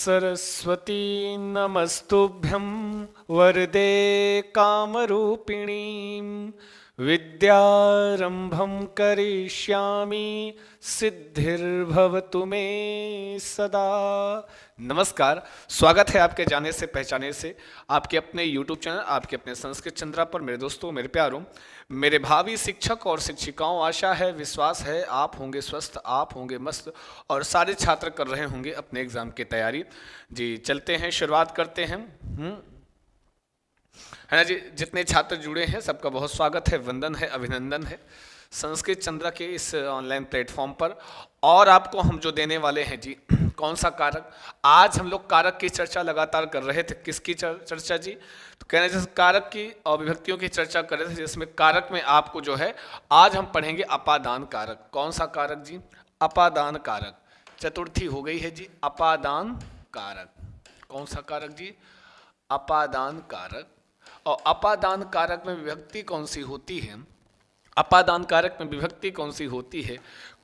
सरस्वती नमस्तुभ्यं वरदे कामरूपिणीं विद्यारंभं करिष्यामि सिद्धिर्भवतु मे सदा। नमस्कार, स्वागत है आपके जाने से पहचाने से आपके अपने YouTube चैनल, आपके अपने संस्कृत चंद्रा पर। मेरे दोस्तों, मेरे प्यारों, मेरे भावी शिक्षक और शिक्षिकाओं, आशा है, विश्वास है आप होंगे स्वस्थ, आप होंगे मस्त और सारे छात्र कर रहे होंगे अपने एग्जाम की तैयारी। जी चलते हैं, शुरुआत करते हैं। है ना जी। जितने छात्र जुड़े हैं सबका बहुत स्वागत है, वंदन है, अभिनंदन है संस्कृत चंद्रा के इस ऑनलाइन प्लेटफॉर्म पर। और आपको हम जो देने वाले हैं जी, कौन सा कारक। आज हम लोग कारक की चर्चा लगातार कर रहे थे। किसकी चर्चा जी? तो कहने जैसे कारक की और विभक्तियों की चर्चा कर रहे थे, जिसमें कारक में आपको जो है आज हम पढ़ेंगे अपादान कारक। कौन सा कारक जी? अपादान कारक। चतुर्थी हो गई है जी, अपादान कारक। कौन सा कारक जी? अपादान कारक। और अपादान कारक में विभक्ति कौन सी होती है? अपादान कारक में विभक्ति कौन सी होती है?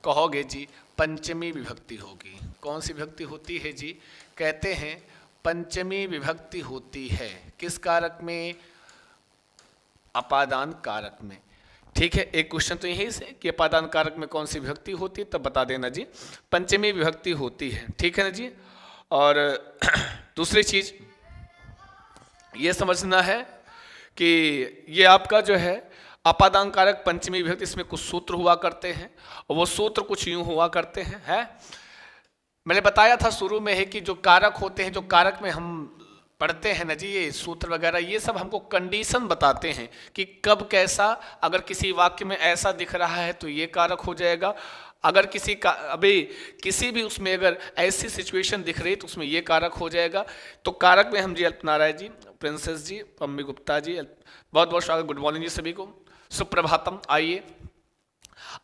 कहोगे जी पंचमी विभक्ति होगी। कौन सी विभक्ति होती है जी? कहते हैं पंचमी विभक्ति होती है। किस कारक में? अपादान कारक में। ठीक है, एक क्वेश्चन तो यही से कि अपादान कारक में कौन सी विभक्ति होती है, तब बता देना जी। पंचमी विभक्ति होती है, ठीक है ना जी। और दूसरी चीज ये समझना है कि ये आपका जो है अपादान कारक पंचमी विभक्ति, इसमें कुछ सूत्र हुआ करते हैं और वो सूत्र कुछ यूं हुआ करते हैं। है मैंने बताया था शुरू में है कि जो कारक होते हैं, जो कारक में हम पढ़ते हैं ना जी, ये सूत्र वगैरह, ये सब हमको कंडीशन बताते हैं कि कब कैसा, अगर किसी वाक्य में ऐसा दिख रहा है तो ये कारक हो जाएगा। अगर किसी का अभी किसी भी उसमें अगर ऐसी सिचुएशन दिख रही है तो उसमें ये कारक हो जाएगा। तो कारक में हम जी अल्पनारायण जी, प्रिंसेस जी, पम्मी गुप्ता जी, बहुत बहुत स्वागत, गुड मॉर्निंग जी सभी को, सुप्रभातम। आइए,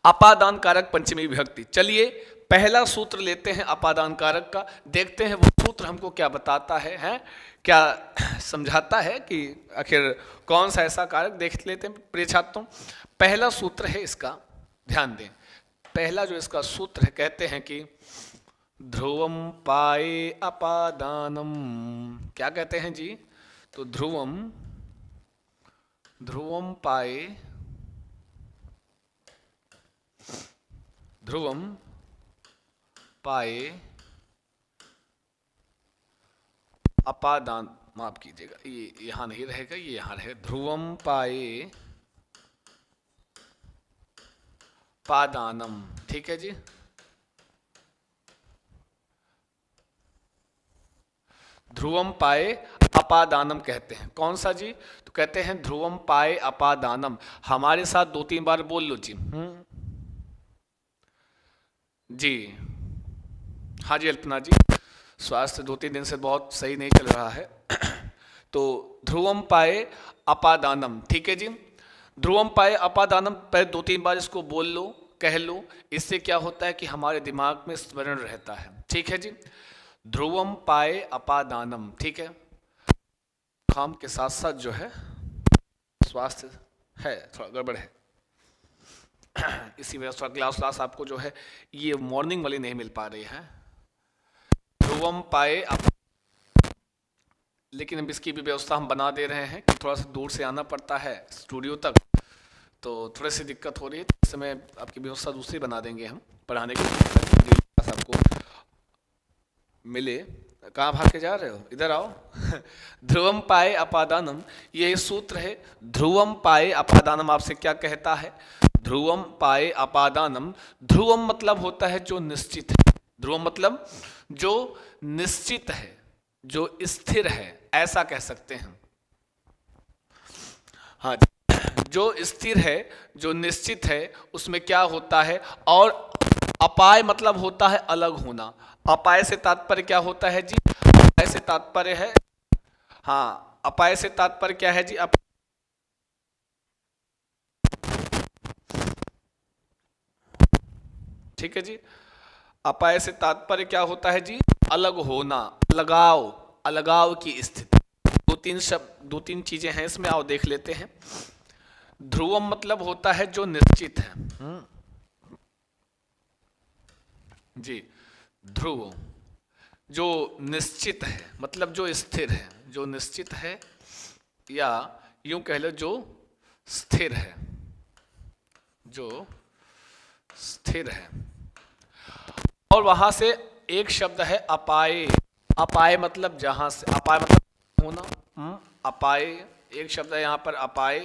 अपादान कारक पंचमी विभक्ति। चलिए पहला सूत्र लेते हैं अपादान कारक का, देखते हैं वो सूत्र हमको क्या बताता है क्या समझाता है कि आखिर कौन सा ऐसा कारक। देख लेते हैं प्रिय छात्रों। पहला सूत्र है इसका, ध्यान दें। पहला जो इसका सूत्र है, कहते हैं कि ध्रुवम पाए अपादानम। क्या कहते हैं जी? तो ध्रुवम पाए, ध्रुवम पाए अपादान, माफ कीजिएगा, ये यहां नहीं रहेगा, ये यहां रहेगा। ध्रुवम पाए पादानम, ठीक है जी। ध्रुवम पाए अपादानम कहते हैं। कौन सा जी? तो कहते हैं ध्रुवम पाए अपादानम। हमारे साथ दो तीन बार बोल लो जी। जी हाँ जी अल्पना जी, स्वास्थ्य 2-3 दिन से बहुत सही नहीं चल रहा है। तो ध्रुवम पाए अपादानम, ठीक है जी। ध्रुवम पाए अपादानम पर 2-3 बार इसको बोल लो, कह लो। इससे क्या होता है कि हमारे दिमाग में स्मरण रहता है, ठीक है जी। ध्रुवम पाए अपादानम, ठीक है। काम के साथ साथ जो है स्वास्थ्य है थोड़ा गड़बड़ है, इसी वजह से क्लास आपको जो है ये मॉर्निंग वाली नहीं मिल पा रही है। ध्रुवम पाए लेकिन अब इसकी भी व्यवस्था हम बना दे रहे हैं कि थोड़ा सा दूर से आना पड़ता है स्टूडियो तक, तो थोड़ी सी दिक्कत हो रही है। इस समय आपकी व्यवस्था दूसरी बना देंगे हम पढ़ाने के लिए, आपको मिले। कहाँ भाग के जा रहे हो? इधर आओ। ध्रुवम पाए अपादानम, ये सूत्र है। ध्रुवम पाए अपादानम आपसे क्या कहता है? ध्रुवम पाए अपादानम। ध्रुवम मतलब होता है जो निश्चित है। ध्रुवम मतलब जो निश्चित है, जो स्थिर है, ऐसा कह सकते हैं। हाँ, जो स्थिर है, जो निश्चित है, उसमें क्या होता है? और अपाय मतलब होता है अलग होना। अपाय से तात्पर्य क्या होता है जी? अपाय से तात्पर्य है, हाँ, अपाय से तात्पर्य क्या है जी? ठीक है जी। अपाय से तात्पर्य क्या होता है जी? अलग होना, अलगाव, अलगाव की स्थिति। 2-3 शब्द, 2-3 चीजें हैं इसमें, आओ देख लेते हैं। ध्रुवम मतलब होता है जो निश्चित है जी, ध्रुव। जो निश्चित है, मतलब जो स्थिर है, जो निश्चित है, या यूं कह लो जो स्थिर है, जो स्थिर है। और वहां से एक शब्द है अपाय। अपाय मतलब जहां से, अपाय मतलब होना। अपाय एक शब्द है यहाँ पर, अपाय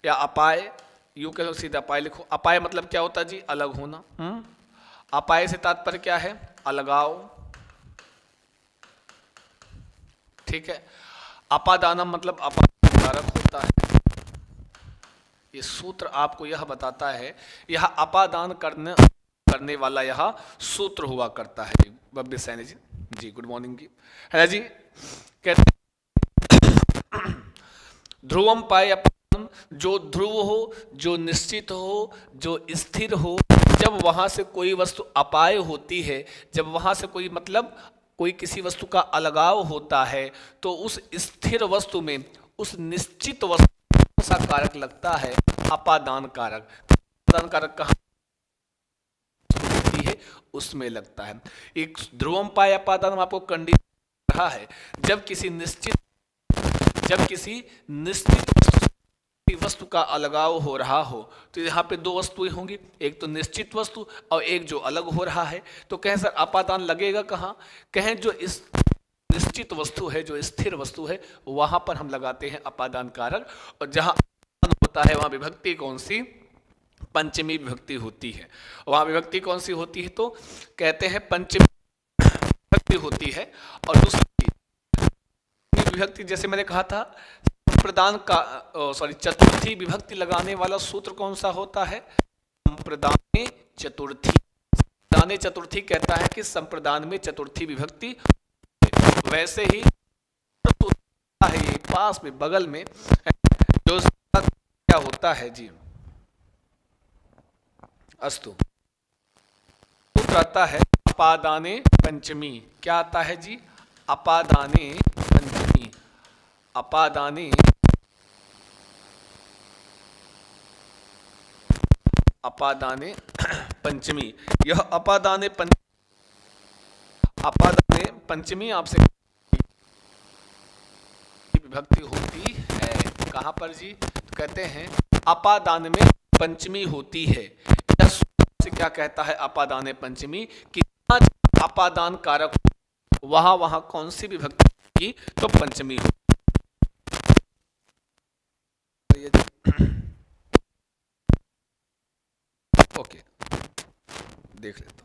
या अपाय, यूं कह लो सीधा अपाय लिखो। अपाय मतलब क्या होता है जी? अलग होना। अपाय से तात्पर्य क्या है? अलगाव। ठीक है। अपादानम मतलब अपादान कारक होता है। ये सूत्र आपको यह बताता है, यह अपादान करने वाला यह सूत्र हुआ करता है। बब्बी सैनी जी, जी गुड मॉर्निंग जी, है ना जी। कहते ध्रुवम पाए अपादानम, जो ध्रुव हो, जो निश्चित हो, जो स्थिर हो। जब वहां से कोई वस्तु अपाय होती है, जब वहां से कोई मतलब कोई किसी वस्तु का अलगाव होता है, तो उस स्थिर वस्तु में, उस निश्चित वस्तु कौन सा कारक लगता है? अपादान कारक। अपादान कारक कहाँ होती है? उसमें लगता है। एक ध्रुवम पाए अपादान आपको कंडीशन रहा है, जब किसी निश्चित वस्तु का अलगाव हो रहा हो, तो यहाँ पे दो वस्तुएं होंगी, एक तो निश्चित वस्तु और एक जो अलग हो रहा है। तो कहें सर अपादान लगेगा कहाँ? कहें जो इस निश्चित वस्तु है, जो स्थिर वस्तु है, वहां पर हम लगाते हैं अपादान कारक। और जहां होता है वहां विभक्ति कौन सी? पंचमी विभक्ति होती है। वहां विभक्ति कौन सी होती है? तो कहते हैं पंचमी विभक्ति होती है। और दूसरी विभक्ति, जैसे मैंने कहा था, संप्रदान का चतुर्थी विभक्ति लगाने वाला सूत्र कौन सा होता है? संप्रदान चतुर्थी। संप्रदान चतुर्थी कहता है कि संप्रदान में चतुर्थी विभक्ति। वैसे ही है ये पास में बगल में जो क्या होता है जी? अस्तु। सूत्र आता है अपादाने पंचमी। क्या आता है जी? अपादाने पंचमी। अपादाने अपादाने पंचमी। यह अपादाने पंचमी आपसे विभक्ति होती है। कहां पर जी? तो कहते हैं अपादान में पंचमी होती है। यह से क्या कहता है अपादान पंचमी? कि अपादान कारक वहां वहां कौन सी विभक्ति होगी? तो पंचमी हो। ओके, देख लेता हूं।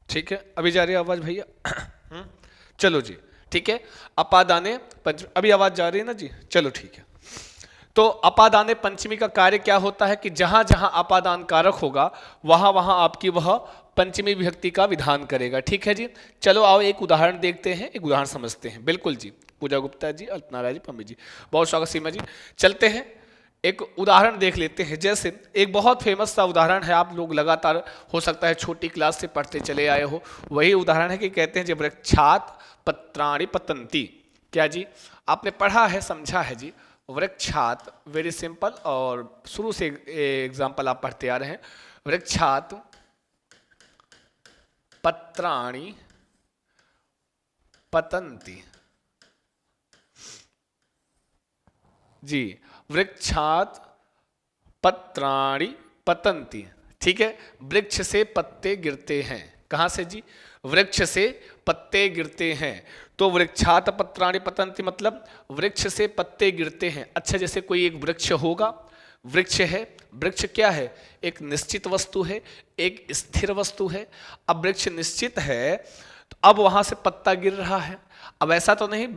ठीक है, अभी जा रही है आवाज भैया? चलो जी, ठीक है। अपादाने पंचमी, अभी आवाज जा रही है ना जी? चलो ठीक है। तो अपादाने पंचमी का कार्य क्या होता है? कि जहां जहां अपादान कारक होगा, वहां वहां आपकी वह पंचमी विभक्ति का विधान करेगा। ठीक है जी। चलो आओ एक उदाहरण देखते हैं, एक उदाहरण समझते हैं। बिल्कुल जी, पूजा गुप्ता जी, अल्पना राय जी, पम्मी जी, बहुत स्वागत सीमा जी। चलते हैं एक उदाहरण देख लेते हैं। जैसे एक बहुत फेमस सा उदाहरण है, आप लोग लगातार हो सकता है छोटी क्लास से पढ़ते चले आए हो। वही उदाहरण है कि कहते हैं जब वृक्षात पत्राणि पतंती। क्या जी? आपने पढ़ा है, समझा है जी? वृक्षात, वेरी सिंपल, और शुरू से एग्जाम्पल आप पढ़ते आ रहे हैं। वृक्षात पत्राणि पतंती जी, वृक्षात पत्राणि पतंती। ठीक है, वृक्ष से पत्ते गिरते हैं। कहां से जी? वृक्ष से पत्ते गिरते हैं। तो वृक्षात पत्राणि पतंती मतलब वृक्ष से पत्ते गिरते हैं। अच्छा, जैसे कोई एक वृक्ष होगा, वृक्ष है, वृक्ष क्या है? एक निश्चित वस्तु है, एक स्थिर वस्तु है। अब वृक्ष निश्चित है तो अब वहां से पत्ता गिर रहा है। अब ऐसा तो नहीं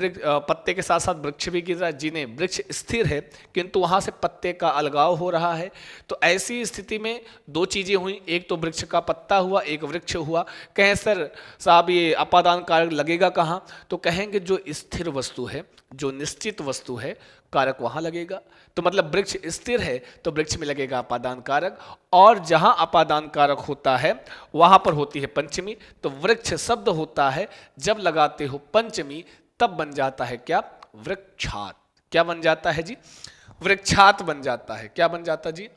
पत्ते के साथ साथ वृक्ष भी गिर रहा है, जी नहीं, वृक्ष स्थिर है किंतु वहां से पत्ते का अलगाव हो रहा है। तो ऐसी स्थिति में दो चीजें हुई, एक तो वृक्ष का पत्ता हुआ, एक वृक्ष हुआ। कहें सर साहब ये अपादान कारक लगेगा कहाँ? तो कहेंगे जो स्थिर वस्तु है, जो निश्चित वस्तु है, कारक वहां लगेगा। तो मतलब वृक्ष स्थिर है तो वृक्ष में लगेगा अपादान कारक, और जहां अपादान कारक होता है वहां पर होती है पंचमी। तो वृक्ष शब्द होता है जब लगाते हो पंचमी तब बन जाता है क्या? वृक्षात। क्या बन जाता है जी? वृक्षात बन जाता है। क्या बन जाता जी?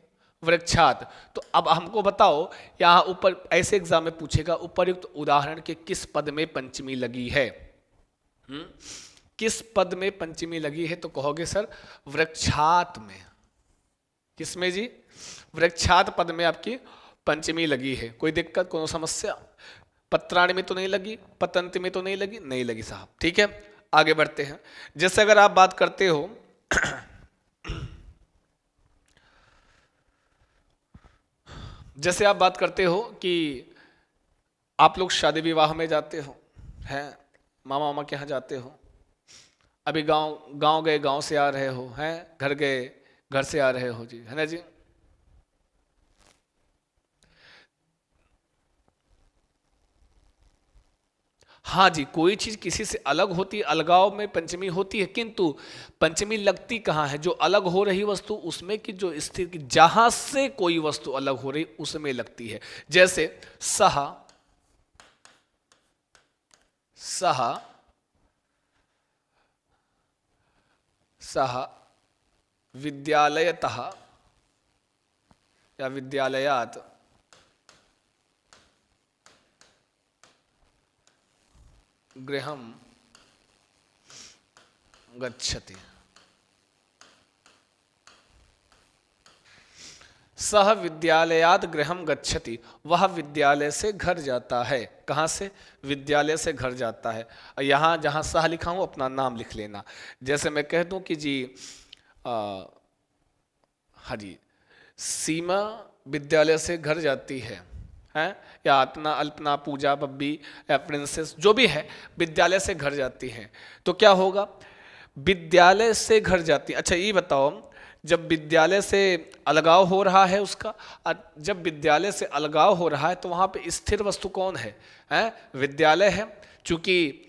वृक्षात। तो अब हमको बताओ, यहां ऊपर ऐसे एग्जाम में पूछेगा उपर्युक्त उदाहरण के किस पद में पंचमी लगी है? किस पद में पंचमी लगी है? तो कहोगे सर वृक्षात में। किसमें जी? वृक्षात पद में आपकी पंचमी लगी है। कोई दिक्कत, कोई समस्या? पत्राणि में तो नहीं लगी, पतंती में तो नहीं लगी, नहीं लगी साहब। ठीक है, आगे बढ़ते हैं। जैसे अगर आप बात करते हो जैसे आप बात करते हो कि आप लोग शादी विवाह में जाते हो, हैं मामा मामा के यहाँ जाते हो, अभी गांव गए, गांव से आ रहे हो, हैं घर गए, घर से आ रहे हो जी, है ना जी। हाँ जी, कोई चीज किसी से अलग होती है, अलगाव में पंचमी होती है, किंतु पंचमी लगती कहाँ है? जो अलग हो रही वस्तु उसमें की जो स्थिति, जहां से कोई वस्तु अलग हो रही उसमें लगती है। जैसे सह सह सह विद्यालयतः या विद्यालयात गृहं गच्छति। सह विद्यालयात गृहं गच्छति, वह विद्यालय से घर जाता है। कहाँ से? विद्यालय से घर जाता है। यहाँ जहाँ सह लिखा हूँ अपना नाम लिख लेना। जैसे मैं कह दूं कि जी हाँ जी, सीमा विद्यालय से घर जाती है, हैं, या अल्पना अल्पना पूजा बब्बी या प्रिंसेस जो भी है विद्यालय से घर जाती हैं। तो क्या होगा? विद्यालय से घर जाती है। अच्छा ये बताओ, जब विद्यालय से अलगाव हो रहा है उसका, जब विद्यालय से अलगाव हो रहा है तो वहाँ पे स्थिर वस्तु कौन है? हैं, विद्यालय है। चूंकि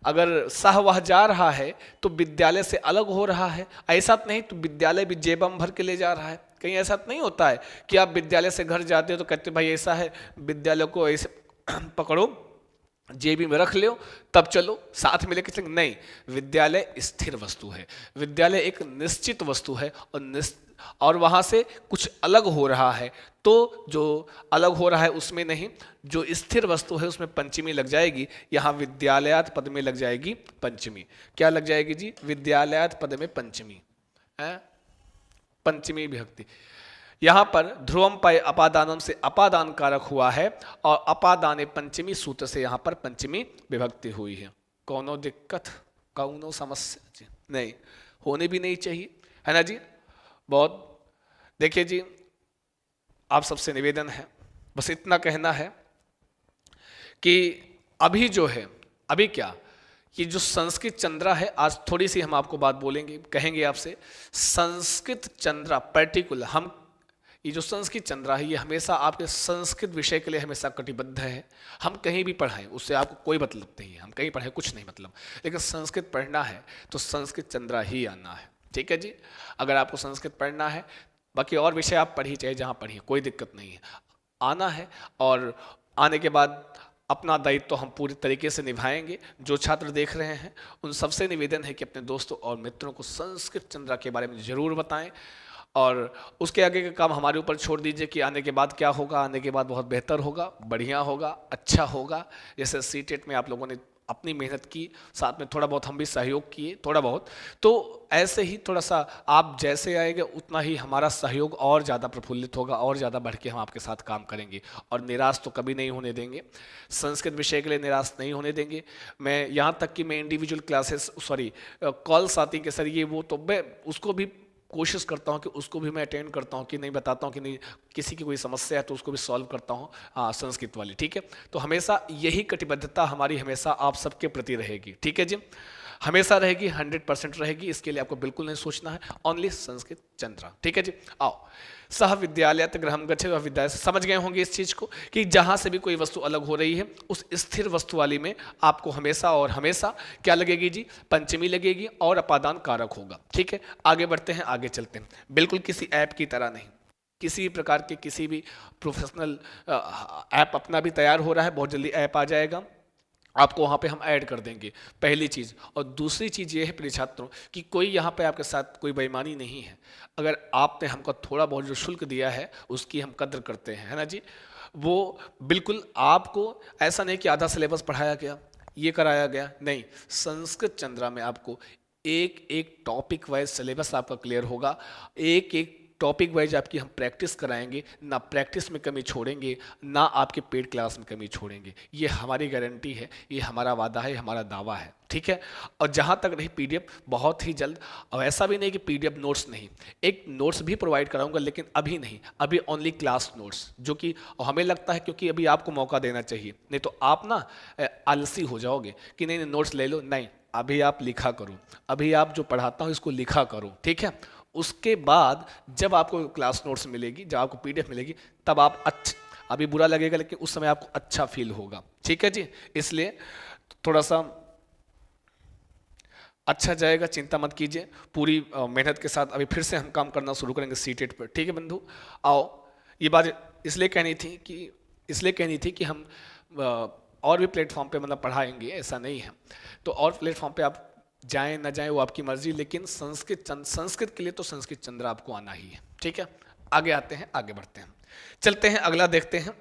अगर सह वह जा रहा है तो विद्यालय से अलग हो रहा है। ऐसा नहीं तो विद्यालय भी जेबम भर के ले जा रहा है। कहीं ऐसा नहीं होता है कि आप विद्यालय से घर जाते हो तो कहते भाई ऐसा है विद्यालय को ऐसे पकड़ो जेबी में रख लो तब चलो साथ में लेके चलें। नहीं, विद्यालय स्थिर वस्तु है, विद्यालय एक निश्चित वस्तु है, और वहां से कुछ अलग हो रहा है तो जो अलग हो रहा है उसमें नहीं, जो स्थिर वस्तु है उसमें पंचमी लग जाएगी। यहाँ विद्यालयात पद में लग जाएगी पंचमी। क्या लग जाएगी जी? विद्यालयात पद में पंचमी है, पंचमी विभक्ति। यहाँ पर ध्रुवम पय अपादानम से अपादान कारक हुआ है और अपादाने पंचमी सूत्र से यहाँ पर पंचमी विभक्ति हुई है। कौनो दिक्कत, कौनो समस्या जी? नहीं, होने भी नहीं चाहिए, है ना जी। बहुत देखिए जी, आप सबसे निवेदन है, बस इतना कहना है कि अभी जो है, अभी क्या, ये जो संस्कृत चंद्रा है, आज थोड़ी सी हम आपको बात बोलेंगे, कहेंगे आपसे संस्कृत चंद्रा पर्टिकुलर। हम ये जो संस्कृत चंद्रा है ये हमेशा आपके संस्कृत विषय के लिए हमेशा कटिबद्ध है। हम कहीं भी पढ़ाएं उससे आपको कोई मतलब नहीं है, हम कहीं पढ़ाएं कुछ नहीं मतलब, लेकिन संस्कृत पढ़ना है तो संस्कृत चंद्रा ही आना है। ठीक है जी, अगर आपको संस्कृत पढ़ना है, बाकी और विषय आप पढ़िए चाहे जहाँ पढ़िए, कोई दिक्कत नहीं है, आना है। और आने के बाद अपना दायित्व तो हम पूरी तरीके से निभाएंगे। जो छात्र देख रहे हैं उन सबसे निवेदन है कि अपने दोस्तों और मित्रों को संस्कृत चंद्रा के बारे में जरूर बताएं, और उसके आगे का काम हमारे ऊपर छोड़ दीजिए कि आने के बाद क्या होगा। आने के बाद बहुत बेहतर होगा, बढ़िया होगा, अच्छा होगा। जैसे सीटेट में आप लोगों ने अपनी मेहनत की, साथ में थोड़ा बहुत हम भी सहयोग किए, थोड़ा बहुत। तो ऐसे ही थोड़ा सा आप जैसे आएंगे उतना ही हमारा सहयोग और ज़्यादा प्रफुल्लित होगा, और ज़्यादा बढ़ के हम आपके साथ काम करेंगे, और निराश तो कभी नहीं होने देंगे। संस्कृत विषय के लिए निराश नहीं होने देंगे। मैं यहाँ तक कि मैं इंडिविजुअल क्लासेस, सॉरी कॉल्स आती के सर ये वो, तो मैं उसको भी कोशिश करता हूँ कि उसको भी मैं अटेंड करता हूँ, कि नहीं बताता हूँ कि नहीं किसी की कोई समस्या है तो उसको भी सॉल्व करता हूँ, संस्कृत वाली, ठीक है। तो हमेशा यही कटिबद्धता हमारी हमेशा आप सबके प्रति रहेगी, ठीक है जी, हमेशा रहेगी, 100% रहेगी। इसके लिए आपको बिल्कुल नहीं सोचना है, ओनली संस्कृत चंद्रा, ठीक है जी। आओ, सह विद्यालय गृहम गच्छेत्, विद्यालय से समझ गए होंगे इस चीज को कि जहां से भी कोई वस्तु अलग हो रही है उस स्थिर वस्तु वाली में आपको हमेशा और हमेशा क्या लगेगी जी, पंचमी लगेगी और अपादान कारक होगा, ठीक है। आगे बढ़ते हैं, आगे चलते हैं, बिल्कुल किसी ऐप की तरह नहीं, किसी प्रकार के किसी भी प्रोफेशनल ऐप अपना भी तैयार हो रहा है, बहुत जल्दी ऐप आ जाएगा, आपको वहाँ पे हम ऐड कर देंगे, पहली चीज़। और दूसरी चीज़ ये है प्रिय छात्रों कि कोई यहाँ पे आपके साथ कोई बेईमानी नहीं है। अगर आपने हमको थोड़ा बहुत जो शुल्क दिया है उसकी हम कद्र करते हैं, है ना जी। वो बिल्कुल आपको ऐसा नहीं कि आधा सिलेबस पढ़ाया गया, ये कराया गया, नहीं। संस्कृत चंद्रा में आपको एक एक टॉपिक वाइज सिलेबस आपका क्लियर होगा, एक एक टॉपिक वाइज आपकी हम प्रैक्टिस कराएंगे, ना प्रैक्टिस में कमी छोड़ेंगे, ना आपके पेड क्लास में कमी छोड़ेंगे। ये हमारी गारंटी है, ये हमारा वादा है, हमारा दावा है, ठीक है। और जहाँ तक रही पीडीएफ, बहुत ही जल्द, और ऐसा भी नहीं कि पीडीएफ नोट्स नहीं, एक नोट्स भी प्रोवाइड कराऊंगा, लेकिन अभी नहीं, अभी ओनली क्लास नोट्स, जो कि हमें लगता है क्योंकि अभी आपको मौका देना चाहिए, नहीं तो आप ना आलसी हो जाओगे कि नहीं नोट्स ले लो, नहीं, अभी आप लिखा करो, अभी आप जो पढ़ाता हूँ इसको लिखा करो, ठीक है। उसके बाद जब आपको क्लास नोट्स मिलेगी, जब आपको पीडीएफ मिलेगी, तब आप अभी बुरा लगेगा लेकिन उस समय आपको अच्छा फील होगा, ठीक है जी। इसलिए थोड़ा सा अच्छा जाएगा, चिंता मत कीजिए, पूरी मेहनत के साथ अभी फिर से हम काम करना शुरू करेंगे सीटेट पर, ठीक है बंधु। आओ, ये बात इसलिए कहनी थी कि हम और भी प्लेटफॉर्म पे मतलब पढ़ाएंगे, ऐसा नहीं है, तो और प्लेटफॉर्म पे आप जाएं ना जाएं वो आपकी मर्जी, लेकिन संस्कृत के लिए तो संस्कृत चंद्र आपको आना ही है, ठीक है। आगे आते हैं, आगे बढ़ते हैं, चलते हैं, अगला देखते हैं।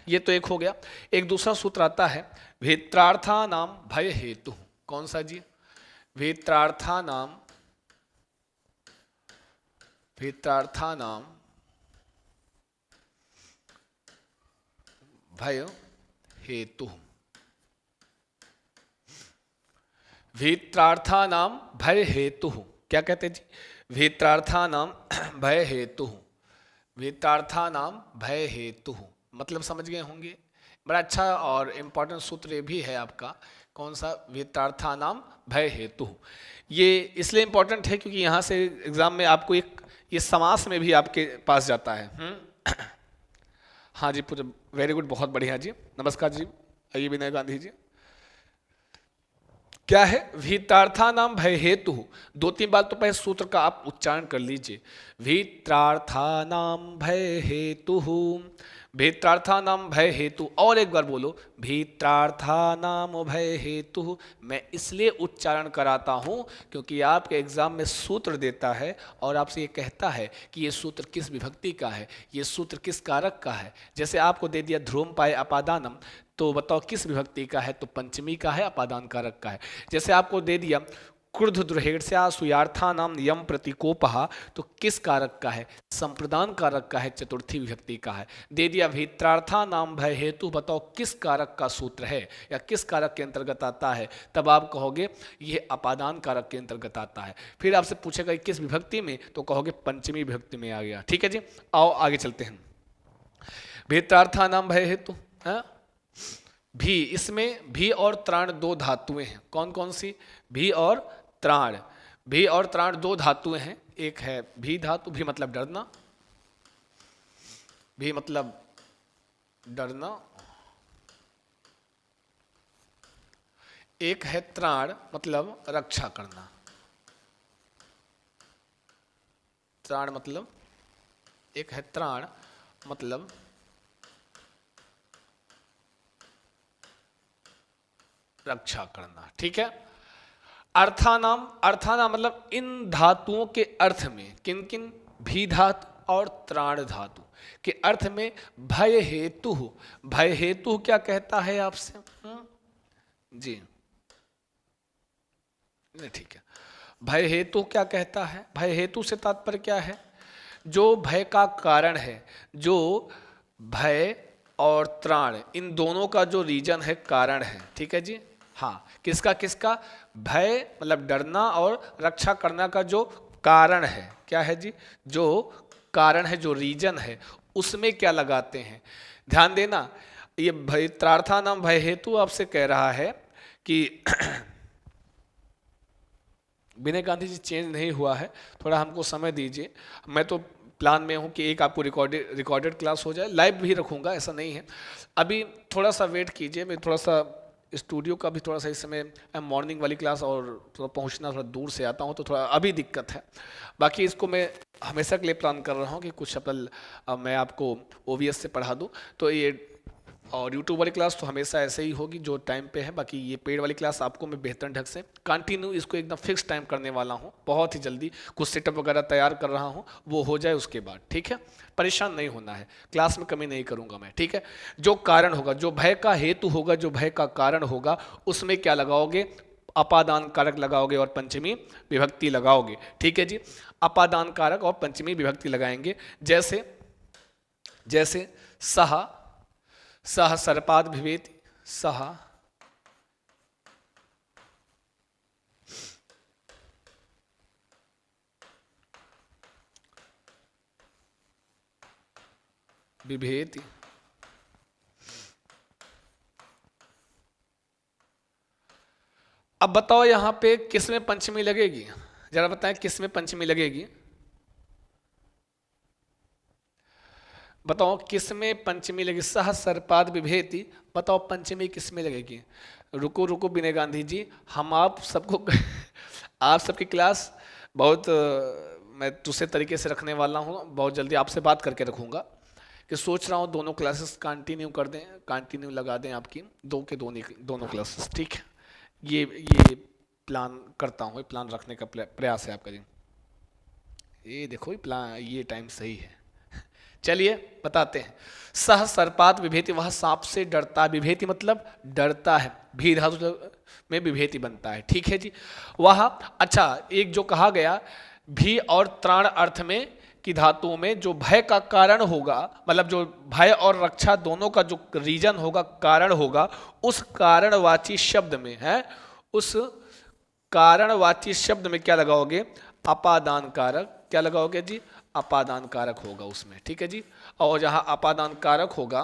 ये तो एक हो गया। एक दूसरा सूत्र आता है, वेत्रार्था नाम भय हेतु। कौन सा जी? वेत्रार्था नाम भय हेतु। वेत्रार्था नाम भय हेतु, क्या कहते हैं जी? वेत्रार्था नाम भय हेतु, वेत्रार्था नाम भय हेतु, मतलब समझ गए होंगे। बड़ा अच्छा और इम्पोर्टेंट सूत्र ये भी है आपका, कौन सा? वेत्रार्था नाम भय हेतु। ये इसलिए इम्पोर्टेंट है क्योंकि यहाँ से एग्जाम में आपको एक ये समास में भी आपके पास जाता है। हाँ जी, पूरे वेरी गुड, बहुत बढ़िया जी, नमस्कार जी, आइए विनय गांधी जी। क्या है? वीत्रार्था नाम भय हेतु। दो तीन बार तो पहले सूत्र का आप उच्चारण कर लीजिए, वीत्रार्था नाम भय हेतु, वीत्रार्था नाम भय हेतु। और एक बार बोलो, वीत्रार्था नाम भय हेतु। मैं इसलिए उच्चारण कराता हूं क्योंकि आपके एग्जाम में सूत्र देता है और आपसे ये कहता है कि ये सूत्र किस विभक्ति का है, ये सूत्र किस कारक का है। जैसे आपको दे दिया ध्रुवम पाए अपादानम, तो बताओ किस विभक्ति का है? तो पंचमी का है, अपादान कारक का है। जैसे आपको दे दिया क्रुद्ध दुर्हेड़स्या सुयार्था नाम यम प्रतिकोपहा, तो किस कारक का है? संप्रदान कारक का है, चतुर्थी विभक्ति का है। दे दिया भित्रार्था नाम भय हेतु, बताओ किस कारक का सूत्र है या किस कारक के अंतर्गत आता है? तब आप कहोगे ये अपादान कारक के अंतर्गत आता है। फिर आपसे पूछेगा किस विभक्ति में, तो कहोगे पंचमी विभक्ति में आ गया, ठीक है जी। आओ आगे चलते हैं। भित्रार्था नाम भय हेतु, भी, इसमें भी और त्राण दो धातुएं हैं। कौन कौन सी? भी और त्राण। भी और त्राण दो धातुएं हैं, एक है भी धातु, भी मतलब डरना, भी मतलब डरना, एक है त्राण मतलब रक्षा करना। त्राण मतलब, एक है त्राण मतलब रक्षा करना, ठीक है। अर्थानाम, अर्थानाम मतलब इन धातुओं के अर्थ में, किन किन? भी धातु और त्राण धातु के अर्थ में भय हेतु। भय हेतु क्या कहता है आपसे? जी, नहीं, ठीक है। भय हेतु क्या कहता है? भय हेतु से तात्पर्य क्या है? जो भय का कारण है, जो भय और त्राण इन दोनों का जो रीजन है, कारण है, ठीक है जी। हाँ, किसका किसका? भय मतलब डरना और रक्षा करना का जो कारण है, क्या है जी? जो कारण है, जो रीजन है, उसमें क्या लगाते हैं? ध्यान देना, ये भय त्रार्था नाम भय हेतु आपसे कह रहा है कि विनय गांधी जी चेंज नहीं हुआ है, थोड़ा हमको समय दीजिए। मैं तो प्लान में हूँ कि एक आपको रिकॉर्डेड क्लास हो जाए, लाइव भी रखूँगा, ऐसा नहीं है। अभी थोड़ा सा वेट कीजिए, मैं थोड़ा सा स्टूडियो का भी थोड़ा सा इस समय मॉर्निंग वाली क्लास और थोड़ा पहुँचना थोड़ा दूर से आता हूँ, तो थोड़ा अभी दिक्कत है। बाकी इसको मैं हमेशा के लिए प्लान कर रहा हूँ कि कुछ अपल मैं आपको OVS से पढ़ा दूँ, तो ये और यूट्यूब वाली क्लास तो हमेशा ऐसे ही होगी जो टाइम पे है। बाकी ये पेड वाली क्लास आपको मैं बेहतर ढंग से कंटिन्यू इसको एकदम फिक्स टाइम करने वाला हूँ, बहुत ही जल्दी। कुछ सेटअप वगैरह तैयार कर रहा हूँ, वो हो जाए उसके बाद, ठीक है। परेशान नहीं होना है, क्लास में कमी नहीं करूँगा मैं, ठीक है। जो कारण होगा, जो भय का हेतु होगा, जो भय का कारण होगा, उसमें क्या लगाओगे? अपादान कारक लगाओगे और पंचमी विभक्ति लगाओगे, ठीक है जी। अपादान कारक और पंचमी विभक्ति लगाएंगे। जैसे जैसे सह सह सर्पाद भिवेति, सह बिभेति, अब बताओ यहां पे किस में पंचमी लगेगी? जरा बताएं किस में पंचमी लगेगी? बताओ किस में पंचमी लगेगी? सह सर्पाद बिभेति, बताओ पंचमी किस में लगेगी? रुको रुको विनय गांधी जी, हम आप सबको आप सबकी क्लास बहुत मैं दूसरे तरीके से रखने वाला हूँ, बहुत जल्दी आपसे बात करके रखूँगा कि सोच रहा हूँ दोनों क्लासेस कंटिन्यू कर दें, कंटिन्यू लगा दें आपकी दो के दोनों क्लासेस, ठीक है। ये प्लान करता हूँ, प्लान रखने का प्रयास है आपका जी। ये देखो ये प्लान, ये टाइम सही है। चलिए बताते हैं। सह सर्पात विभेति, वह सांप से डरता है। विभेति मतलब डरता है, भी धातु में विभेति बनता है, ठीक है जी। वह, अच्छा एक जो कहा गया भी और त्राण अर्थ में की धातुओं में जो भय का कारण होगा, मतलब जो भय और रक्षा दोनों का जो रीजन होगा, कारण होगा, उस कारणवाची शब्द में है, उस कारणवाची शब्द में क्या लगाओगे? अपादान कारक। क्या लगाओगे जी? अपादान कारक होगा उसमें, ठीक है जी। और जहां अपादान कारक होगा,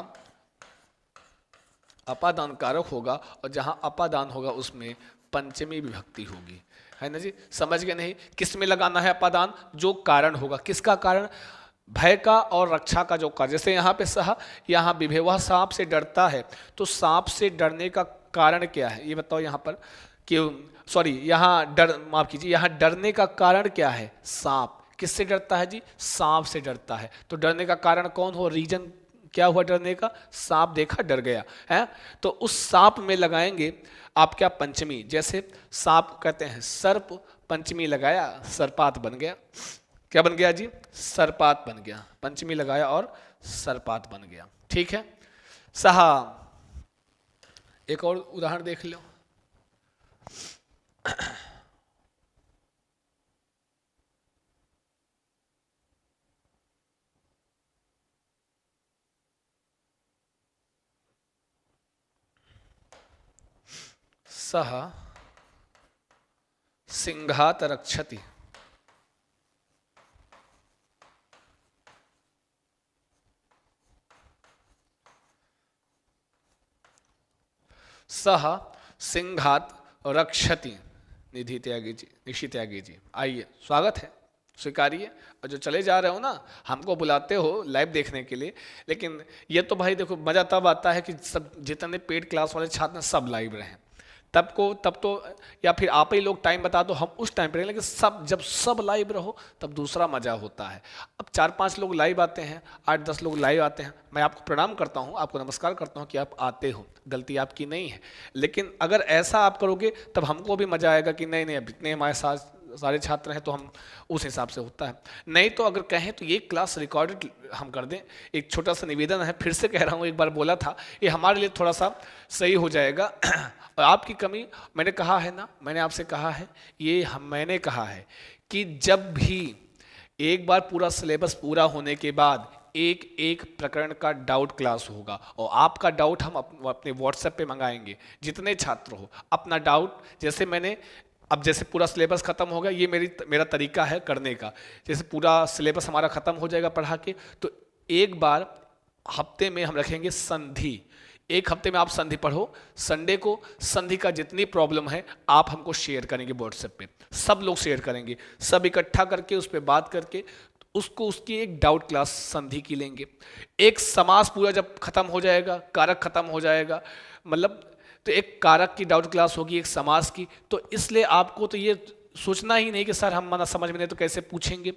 अपादान कारक होगा, और जहां अपादान होगा उसमें पंचमी विभक्ति होगी, है ना जी। समझ गए नहीं? किस में लगाना है अपादान? जो कारण होगा। किसका कारण? भय का और रक्षा का जो कारण। जैसे यहाँ पे सह, यहाँ विभे, वह सांप से डरता है, तो सांप से डरने का कारण क्या है ये बताओ यहाँ पर। कि सॉरी, यहाँ डर, माफ कीजिए, यहाँ डरने का कारण क्या है? सांप। किससे डरता है जी? सांप से डरता है। तो डरने का कारण कौन हो? रीजन क्या हुआ डरने का? सांप देखा डर गया है, तो उस सांप में लगाएंगे आप क्या? पंचमी। जैसे सांप कहते हैं सर्प, पंचमी लगाया सर्पात बन गया। क्या बन गया जी? सर्पात बन गया। पंचमी लगाया और सर्पात बन गया, ठीक है। सहा, एक और उदाहरण देख लो। सह सिंघात रक्षति, सह सिंघात रक्षति। निधि त्यागी जी, निशि त्यागी जी, आइए, स्वागत है, स्वीकारिए। और जो चले जा रहे हो ना, हमको बुलाते हो लाइव देखने के लिए, लेकिन ये तो भाई देखो मज़ा तब आता है कि सब जितने पेड क्लास वाले छात्र सब लाइव रहें, तब तो या फिर आप ही लोग टाइम बता दो, हम उस टाइम पे रहें। लेकिन सब जब सब लाइव रहो तब दूसरा मज़ा होता है। अब 4-5 लोग लाइव आते हैं, 8-10 लोग लाइव आते हैं, मैं आपको प्रणाम करता हूँ, आपको नमस्कार करता हूँ कि आप आते हो, गलती आपकी नहीं है। लेकिन अगर ऐसा आप करोगे तब हमको भी मज़ा आएगा कि नहीं नहीं, अब इतने हमारे साथ सारे छात्र हैं तो हम उस हिसाब से होता है। नहीं तो अगर कहें तो ये क्लास रिकॉर्डेड हम कर दें। एक छोटा सा निवेदन है, फिर से कह रहा हूँ, एक बार बोला था, ये हमारे लिए थोड़ा सा सही हो जाएगा। और आपकी कमी, मैंने कहा है ना, मैंने आपसे कहा है, मैंने कहा है कि जब भी एक बार पूरा सिलेबस पूरा होने के बाद एक एक प्रकरण का डाउट क्लास होगा, और आपका डाउट हम अपने व्हाट्सएप पे मंगाएंगे। जितने छात्र हो अपना डाउट, जैसे मैंने अब जैसे पूरा सिलेबस खत्म हो गया, ये मेरा तरीका है करने का। जैसे पूरा सिलेबस हमारा खत्म हो जाएगा पढ़ा के, तो एक बार हफ्ते में हम रखेंगे संधि। एक हफ्ते में आप संधि पढ़ो, संडे को संधि का जितनी प्रॉब्लम है आप हमको शेयर करेंगे व्हाट्सएप पे, सब लोग शेयर करेंगे, सब इकट्ठा करके उस पर बात करके उसकी एक डाउट क्लास संधि की लेंगे। एक समास पूरा जब खत्म हो जाएगा, कारक खत्म हो जाएगा, मतलब तो एक कारक की डाउट क्लास होगी, एक समास की। तो इसलिए आपको तो ये सोचना ही नहीं कि सर हम मना समझ में नहीं तो कैसे पूछेंगे,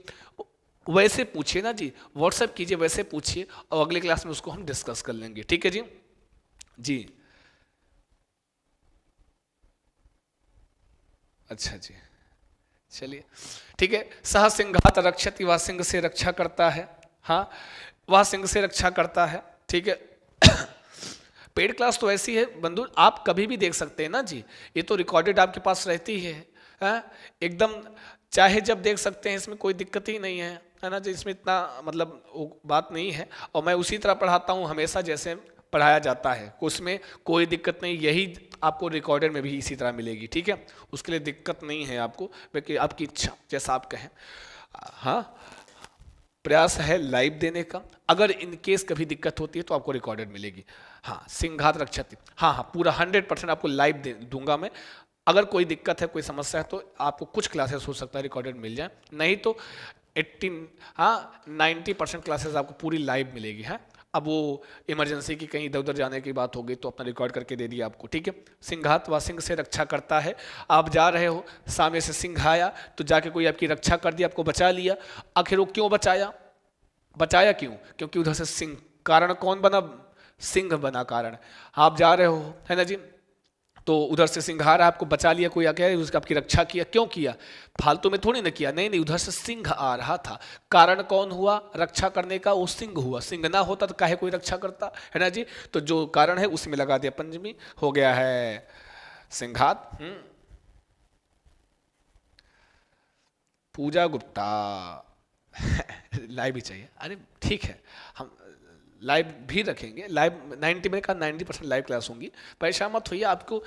वैसे पूछिए ना जी, व्हाट्सएप कीजिए, वैसे पूछिए, और अगले क्लास में उसको हम डिस्कस कर लेंगे। ठीक है जी। जी अच्छा जी, चलिए ठीक है। सह सिंघात रक्षति, वह सिंह से रक्षा करता है। हाँ, वह सिंह से रक्षा करता है। ठीक है। पेड क्लास तो ऐसी है बंधु, आप कभी भी देख सकते हैं ना जी, ये तो रिकॉर्डेड आपके पास रहती है। एकदम चाहे जब देख सकते हैं, इसमें कोई दिक्कत ही नहीं है ना जी, इसमें इतना मतलब वो बात नहीं है। और मैं उसी तरह पढ़ाता हूँ हमेशा जैसे पढ़ाया जाता है, उसमें कोई दिक्कत नहीं। यही आपको रिकॉर्डेड में भी इसी तरह मिलेगी। ठीक है, उसके लिए दिक्कत नहीं है आपको, बल्कि आपकी इच्छा जैसा आप कहें। हाँ, प्रयास है लाइव देने का। अगर इन केस कभी दिक्कत होती है तो आपको रिकॉर्डेड मिलेगी। हाँ, सिंघात रक्षति, हाँ हाँ, पूरा 100% आपको लाइव दूंगा मैं। अगर कोई दिक्कत है, कोई समस्या है, तो आपको कुछ क्लासेस हो सकता है रिकॉर्डेड मिल जाए, नहीं तो 90% क्लासेस आपको पूरी लाइव मिलेगी। है, अब वो इमरजेंसी की कहीं इधर उधर जाने की बात हो गई तो अपना रिकॉर्ड करके दे दिया आपको। ठीक है। सिंघात व सिंह से रक्षा करता है। आप जा रहे हो, सामने से सिंह आया तो जाके कोई आपकी रक्षा कर दिया, आपको बचा लिया। आखिर वो क्यों बचाया? बचाया क्यों? क्योंकि उधर से सिंह, कारण कौन बना? सिंह बना कारण। आप जा रहे हो, है ना जी, तो उधर से सिंह आ रहा है, आपको बचा लिया, कोई आके उसकी आपकी रक्षा किया। क्यों किया? फालतू में थोड़ी ना किया, नहीं नहीं, उधर से सिंह आ रहा था, कारण कौन हुआ रक्षा करने का? वो सिंह हुआ। सिंह ना होता तो काहे कोई रक्षा करता, है ना जी। तो जो कारण है उसमें लगा दिया पंचमी, हो गया है सिंघात। पूजा गुप्ता लाइव ही चाहिए, अरे ठीक है, हम लाइव भी रखेंगे। लाइव 90 में का 90% लाइव क्लास होंगी, परेशान मत होइए। आपको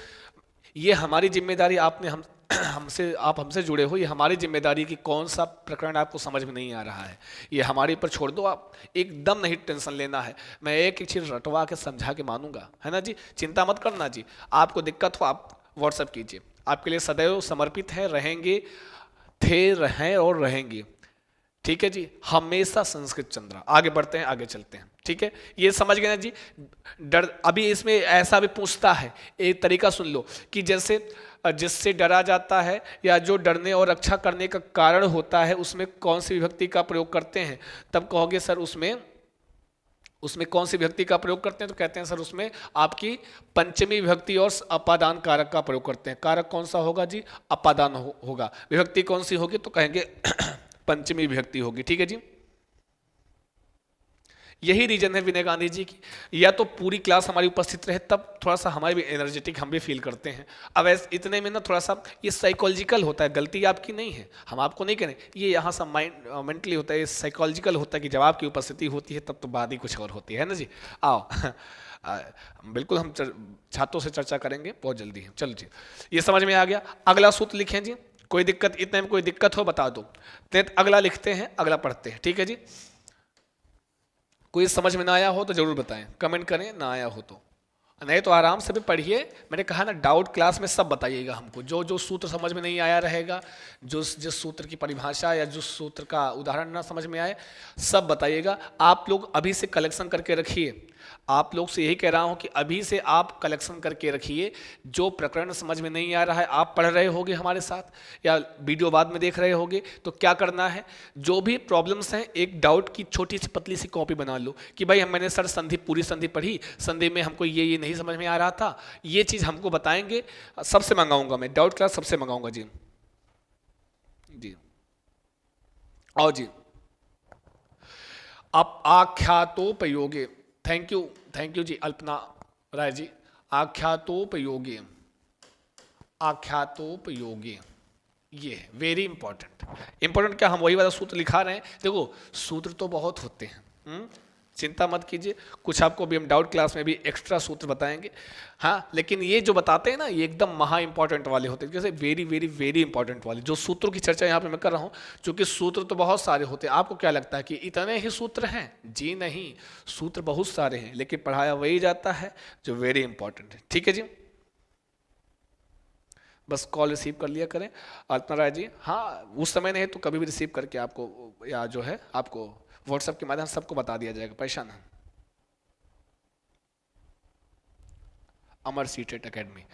ये हमारी जिम्मेदारी, आपने आप हमसे जुड़े हो, ये हमारी जिम्मेदारी कि कौन सा प्रकरण आपको समझ में नहीं आ रहा है, ये हमारे ऊपर छोड़ दो। आप एकदम नहीं टेंशन लेना है, मैं एक एक चीज़ रटवा के समझा के मानूंगा, है ना जी। चिंता मत करना जी। आपको दिक्कत हो आप व्हाट्सएप कीजिए, आपके लिए सदैव समर्पित है, रहेंगे, थे, रहें और रहेंगे। ठीक है जी, हमेशा संस्कृत चंद्रा। आगे बढ़ते हैं, आगे चलते हैं। ठीक है, ये समझ गए ना जी। डर, अभी इसमें ऐसा भी पूछता है, एक तरीका सुन लो, कि जैसे जिससे डरा जाता है या जो डरने और रक्षा करने का कारण होता है, उसमें कौन सी विभक्ति का प्रयोग करते हैं? तब कहोगे सर उसमें कौन सी विभक्ति का प्रयोग करते हैं? तो कहते हैं सर उसमें आपकी पंचमी विभक्ति और अपादान कारक का प्रयोग करते हैं। कारक कौन सा होगा जी? अपादान होगा। विभक्ति कौन सी होगी? तो कहेंगे पंचमी विभक्ति होगी। ठीक है जी, यही रीजन है विनय गांधी जी की। या तो पूरी क्लास हमारी उपस्थित रहे, तब थोड़ा सा हमारे भी एनर्जेटिक हम भी फील करते हैं। अब ऐसे इतने में ना थोड़ा सा ये साइकोलॉजिकल होता है, गलती आपकी नहीं है, हम आपको नहीं करें, ये यहाँ सा माइंड मेंटली होता है, ये साइकोलॉजिकल होता है कि जब आपकी उपस्थिति होती है तब तो बात ही कुछ और होती है ना जी। आओ बिल्कुल हम छात्रों से चर्चा करेंगे बहुत जल्दी है। चलो जी, ये समझ में आ गया। अगला सूत्र लिखें जी, कोई दिक्कत, इतने में कोई दिक्कत हो बता दो, अगला लिखते हैं, अगला पढ़ते हैं। ठीक है जी, कोई समझ में ना आया हो तो जरूर बताएं, कमेंट करें, ना आया हो तो, नहीं तो आराम से भी पढ़िए। मैंने कहा ना, डाउट क्लास में सब बताइएगा हमको, जो जो सूत्र समझ में नहीं आया रहेगा, जिस सूत्र की परिभाषा या जिस सूत्र का उदाहरण ना समझ में आए, सब बताइएगा। आप लोग अभी से कलेक्शन करके रखिए, आप लोग से यही कह रहा हूं कि अभी से आप कलेक्शन करके रखिए। जो प्रकरण समझ में नहीं आ रहा है, आप पढ़ रहे होगे हमारे साथ या वीडियो बाद में देख रहे होगे, तो क्या करना है, जो भी प्रॉब्लम्स हैं, एक डाउट की छोटी सी पतली सी कॉपी बना लो कि भाई मैंने सर संधि, पूरी संधि पढ़ी, संधि में हमको ये नहीं समझ में आ रहा था, ये चीज़ हमको बताएंगे। सबसे मंगाऊंगा मैं, डाउट क्लास सबसे मंगाऊंगा जी। आओ जी, आप आख्यातोपयोगे, थैंक यू जी अल्पना राय जी। आख्यातोपयोगे, आख्यातोपयोगे, ये वेरी इंपॉर्टेंट क्या, हम वही वाला सूत्र लिखा रहे हैं। देखो सूत्र तो बहुत होते हैं, चिंता मत कीजिए, कुछ आपको भी हम डाउट क्लास में भी एक्स्ट्रा सूत्र बताएंगे। हाँ, लेकिन ये जो बताते हैं ना, ये एकदम महा इंपॉर्टेंट वाले होते हैं, जैसे वेरी वेरी वेरी इंपॉर्टेंट वाले जो सूत्रों की चर्चा यहाँ पे मैं कर रहा हूँ। क्योंकि सूत्र तो बहुत सारे होते हैं, आपको क्या लगता है कि इतने ही सूत्र हैं? जी नहीं, सूत्र बहुत सारे हैं, लेकिन पढ़ाया वही जाता है जो वेरी इंपॉर्टेंट है। ठीक है जी, बस कॉल रिसीव कर लिया करें अल्पना राय जी। हाँ, उस समय नहीं तो कभी भी रिसीव करके आपको, या जो है आपको व्हाट्सएप के माध्यम से सबको बता दिया जाएगा, परेशान है। अमर सीटेट एकेडमी।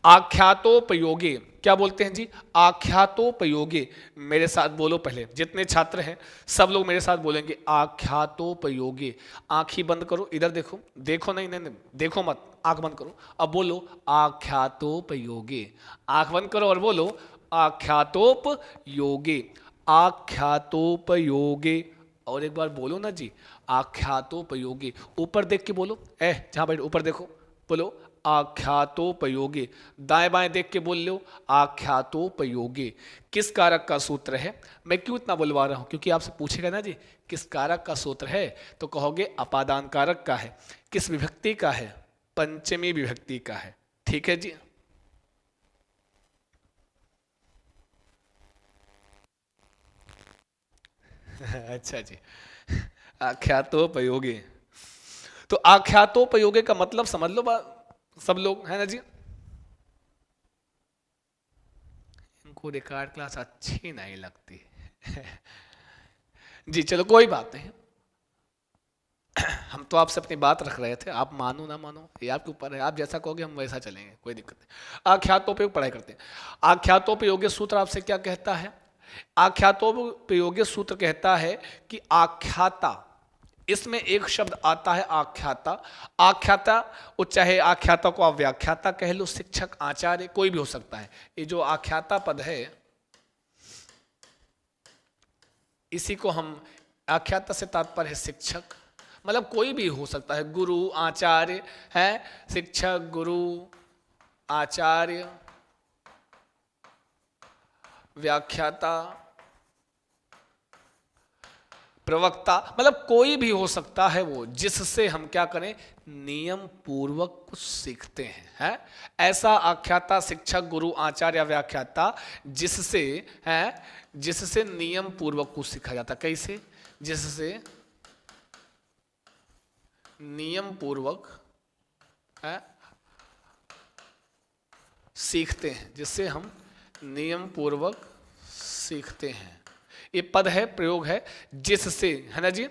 आख्यातोपयोगी क्या बोलते हैं जी? आख्यातोपयोगी। मेरे साथ बोलो पहले, जितने छात्र हैं सब लोग मेरे साथ बोलेंगे आख्यातोपयोगी। आंखी बंद करो, इधर देखो, देखो नहीं नहीं, नहीं देखो मत, आंख बंद करो। अब बोलो आख्यातोपयोगी। आंख बंद करो और बोलो आख्यातोपयोगी, आख्यातोपयोगी। और एक बार बोलो ना जी, आख्यातोपयोगी। ऊपर देख के बोलो, जहां बैठ ऊपर देखो, बोलो आख्यातोपयोगी। दाएं बाएं देख के बोल लो आख्यातोपयोगी। किस कारक का सूत्र है? मैं क्यों इतना बुलवा रहा हूं, क्योंकि आपसे पूछेगा ना जी किस कारक का सूत्र है, तो कहोगे अपादान कारक का है। किस विभक्ति का है? पंचमी विभक्ति का है। ठीक है जी, अच्छा जी, आख्यातोपयोगी। तो आख्यातोपयोगी का मतलब समझ लो सब लोग, है ना जी? इनको रिकॉर्ड क्लास अच्छी नहीं लगती जी चलो कोई बात नहीं, हम तो आपसे अपनी बात रख रहे थे, आप मानो ना मानो ये आपके ऊपर है, आप जैसा कहोगे हम वैसा चलेंगे, कोई दिक्कत नहीं। आख्यातोपयोग पढ़ाई करते हैं। आख्यातोपयोगी सूत्र आपसे क्या कहता है? आख्यातोपयोगी सूत्र कहता है कि आख्याता, इसमें एक शब्द आता है आख्याता। आख्याता, वो चाहे आख्याता को आप व्याख्याता कह लो, शिक्षक, आचार्य, कोई भी हो सकता है। ये जो आख्याता पद है, इसी को हम, आख्याता से तात्पर्य है शिक्षक, मतलब कोई भी हो सकता है, गुरु, आचार्य है, शिक्षक, गुरु, आचार्य, व्याख्याता, प्रवक्ता, मतलब कोई भी हो सकता है वो, जिससे हम क्या करें, नियम पूर्वक कुछ सीखते हैं। ऐसा आख्याता, शिक्षक, गुरु, आचार्य, व्याख्याता जिससे है, जिससे नियम पूर्वक कुछ सीखा जाता। कैसे? जिससे नियम पूर्वक है सीखते हैं, जिससे हम नियम पूर्वक सीखते हैं। ये पद है, प्रयोग है, जिससे, है ना जी,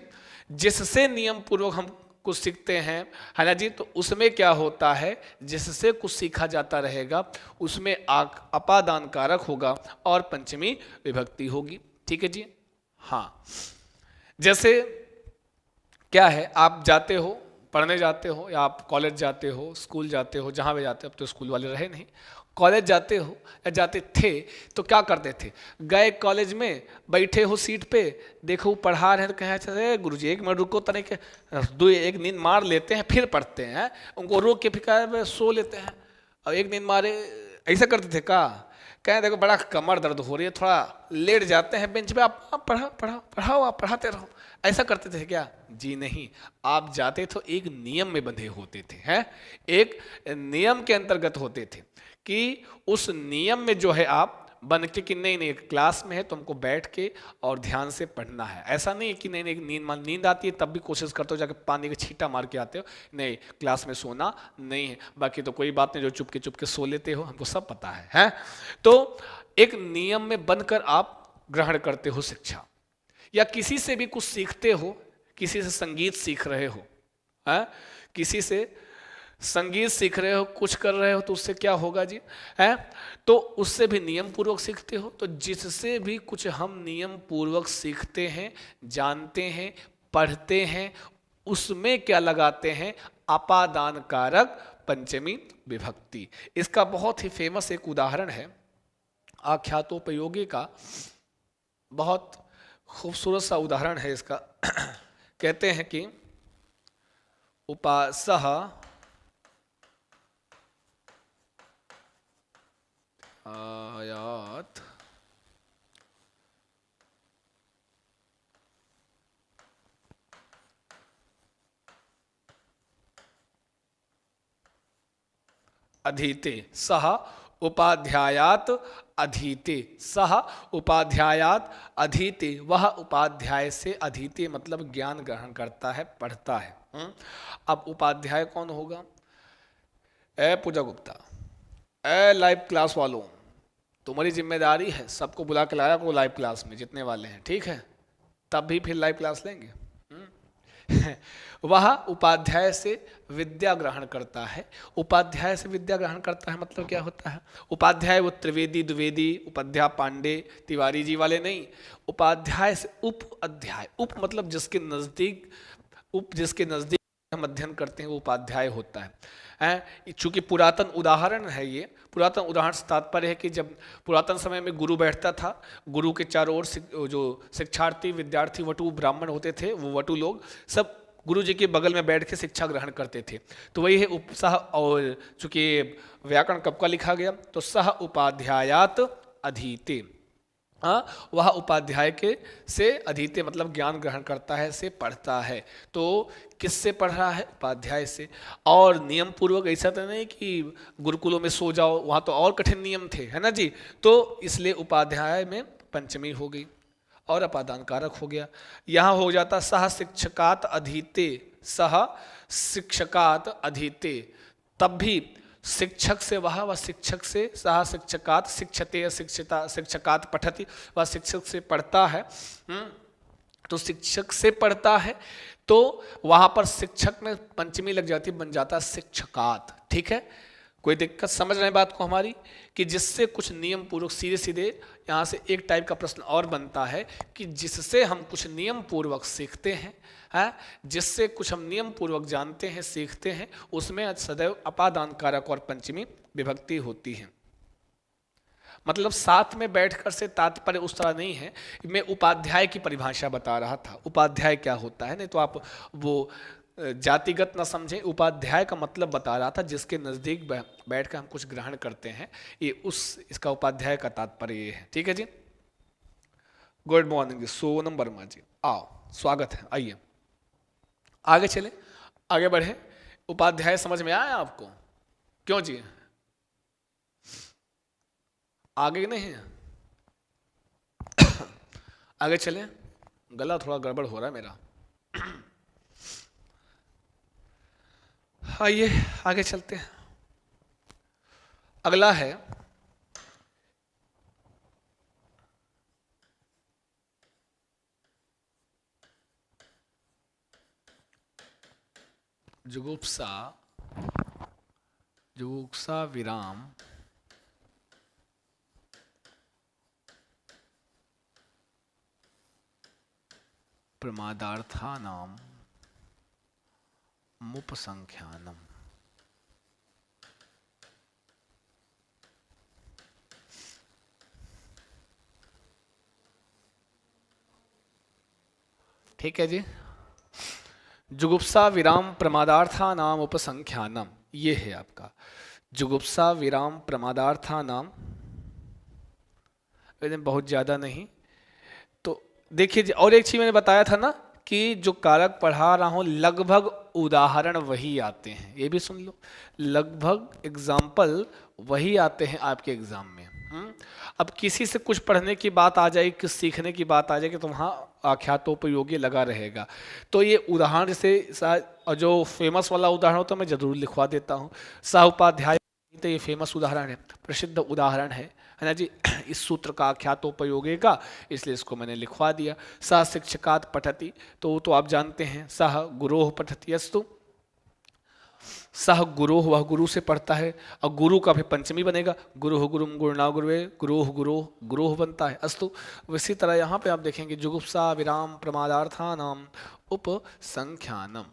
जिससे नियम पूर्वक हम कुछ सीखते हैं, है ना जी। तो उसमें क्या होता है, जिससे कुछ सीखा जाता रहेगा, उसमें अपादान कारक होगा और पंचमी विभक्ति होगी। ठीक है जी, हाँ। जैसे क्या है, आप जाते हो, पढ़ने जाते हो, या आप कॉलेज जाते हो, स्कूल जाते हो, जहाँ भी जाते हो, अब तो स्कूल वाले रहे नहीं, कॉलेज जाते हो या जाते थे, तो क्या करते थे, गए कॉलेज में, बैठे हो सीट पे, देखो पढ़ा रहे हैं, तो कहे अच्छा गुरुजी एक मिनट रुको, तने के एक नींद मार लेते हैं फिर पढ़ते हैं। उनको रोक के फिर सो लेते हैं, और एक नींद मारे, ऐसा करते थे का? कहें देखो बड़ा कमर दर्द हो रही है, थोड़ा लेट जाते हैं बेंच पे, आप पढ़ाओ, आप पढ़ाते रहो। ऐसा करते थे क्या? जी नहीं, आप जाते तो एक नियम में बंधे होते थे, हैं, एक नियम के अंतर्गत होते थे, कि उस नियम में जो है आप बन के, कि नहीं नहीं क्लास में है तो हमको बैठ के और ध्यान से पढ़ना है। ऐसा नहीं कि नहीं नहीं नींद आती है तब भी कोशिश करते हो जाके पानी का छींटा मार के आते हो, नहीं, क्लास में सोना नहीं है। बाकी तो कोई बात नहीं, जो चुपके सो लेते हो, हमको सब पता है? तो एक नियम में बनकर आप ग्रहण करते हो शिक्षा, या किसी से भी कुछ सीखते हो, किसी से संगीत सीख रहे हो, किसी से संगीत सीख रहे हो, कुछ कर रहे हो, तो उससे क्या होगा जी, है, तो उससे भी नियम पूर्वक सीखते हो। तो जिससे भी कुछ हम नियम पूर्वक सीखते हैं, जानते हैं, पढ़ते हैं, उसमें क्या लगाते हैं, अपादान कारक पंचमी विभक्ति। इसका बहुत ही फेमस एक उदाहरण है आख्यातोपयोगी का, बहुत खूबसूरत सा उदाहरण है इसका। कहते हैं कि उपासः आयात अधीते सह उपाध्यायात अधीते सह उपाध्यायात अधीते, वह उपाध्याय से अधीते मतलब ज्ञान ग्रहण करता है, पढ़ता है। अब उपाध्याय कौन होगा? ए पूजा गुप्ता, ए लाइव क्लास वालों, तुम्हारी जिम्मेदारी है सबको बुला के लाया को लाइव क्लास में, जितने वाले हैं, ठीक है? तब भी फिर लाइव क्लास लेंगे। वह उपाध्याय से विद्या ग्रहण करता है। उपाध्याय से विद्या ग्रहण करता है मतलब क्या होता है? उपाध्याय वो त्रिवेदी द्विवेदी उपाध्याय पांडे तिवारी जी वाले नहीं। उपाध्याय से उप अध्याय, उप मतलब जिसके नजदीक, उप जिसके नजदीक हम अध्ययन करते हैं वो उपाध्याय होता है। चूंकि पुरातन उदाहरण है ये, पुरातन उदाहरण से तात्पर्य है कि जब पुरातन समय में गुरु बैठता था, गुरु के चारों ओर जो शिक्षार्थी विद्यार्थी वटु ब्राह्मण होते थे, वो वटु लोग सब गुरु जी के बगल में बैठ के शिक्षा ग्रहण करते थे। तो वही है उपसह, और चूंकि व्याकरण कब का लिखा गया तो सह उपाध्यायात अधीते, वह उपाध्याय के से अधीते मतलब ज्ञान ग्रहण करता है, से पढ़ता है। तो किससे पढ़ रहा है? उपाध्याय से। और नियम पूर्वक, ऐसा तो नहीं कि गुरुकुलों में सो जाओ, वहाँ तो और कठिन नियम थे, है ना जी। तो इसलिए उपाध्याय में पंचमी हो गई और अपादान कारक हो गया। यहाँ हो जाता सह शिक्षकात अधीते, सह शिक्षकात अधीते, तब भी शिक्षक से वह शिक्षक से, सह शिक्षकात शिक्षते शिक्षिता शिक्षकात पठति, वह शिक्षक से पढ़ता है। तो शिक्षक से पढ़ता है तो वहां पर शिक्षक में पंचमी लग जाती, बन जाता शिक्षकात। ठीक है, कोई दिक्कत समझ रहे हैं बात को हमारी? कि जिससे कुछ नियम पूर्वक, सीधे सीधे यहाँ से एक टाइप का प्रश्न और बनता है कि जिससे हम कुछ नियम पूर्वक सीखते हैं, जिससे कुछ हम नियम पूर्वक जानते हैं, सीखते हैं, उसमें सदैव अपादान कारक और पंचमी विभक्ति होती है। मतलब साथ में बैठकर से तात्पर्य उस तरह नहीं है। मैं उपाध्याय की परिभाषा बता रहा था, उपाध्याय क्या होता है, नहीं तो आप वो जातिगत न समझे। उपाध्याय का मतलब बता रहा था जिसके नज़दीक बैठकर हम कुछ ग्रहण करते हैं, ये इसका उपाध्याय का तात्पर्य ये है। ठीक है जी, गुड मॉर्निंग जी, सोनम वर्मा जी, आओ, स्वागत है, आइए आगे चले, आगे बढ़े। उपाध्याय समझ में आया आपको? क्यों जी, आगे नहीं है? आगे चले, गला थोड़ा गड़बड़ हो रहा है मेरा। आइए आगे चलते हैं। अगला है जुगुप्सा, जुगुप्सा विराम प्रमादार्थानाम मुपसंख्यानम। ठीक है जी, जुगुप्सा विराम प्रमादार्थानाम उपसंख्यानम, ये है आपका जुगुप्सा विराम प्रमादार्थानाम। लेकिन बहुत ज़्यादा नहीं। तो देखिए जी, और एक चीज़ मैंने बताया था ना कि जो कारक पढ़ा रहा हूँ लगभग उदाहरण वही आते हैं, ये भी सुन लो, लगभग एग्जाम्पल वही आते हैं आपके एग्जाम में। अब किसी से कुछ पढ़ने की बात आ जाएगी, कुछ सीखने की बात आ जाएगी, तो वहाँ आख्यातोपयोगी लगा रहेगा। तो ये उदाहरण से, और जो फेमस वाला उदाहरण हो तो मैं जरूर लिखवा देता हूँ। सह उपाध्याय, तो ये फेमस उदाहरण है, प्रसिद्ध उदाहरण है ना जी। इस सूत्र का आख्यातोपयोगी का, इसलिए इसको मैंने लिखवा दिया। सह शिक्षकात पठति, तो वो तो आप जानते हैं, सह गुरोह पठति अस्तु, सह गुरोह वह गुरु से पढ़ता है, और गुरु का भी पंचमी बनेगा, गुरुह गुरुम गुरुना गुरुवे, गुरोह गुरोह गुरोह बनता है अस्तु। इसी तरह यहाँ पे आप देखेंगे जुगुप्सा विराम प्रमादार्थानाम उपसंख्यानम,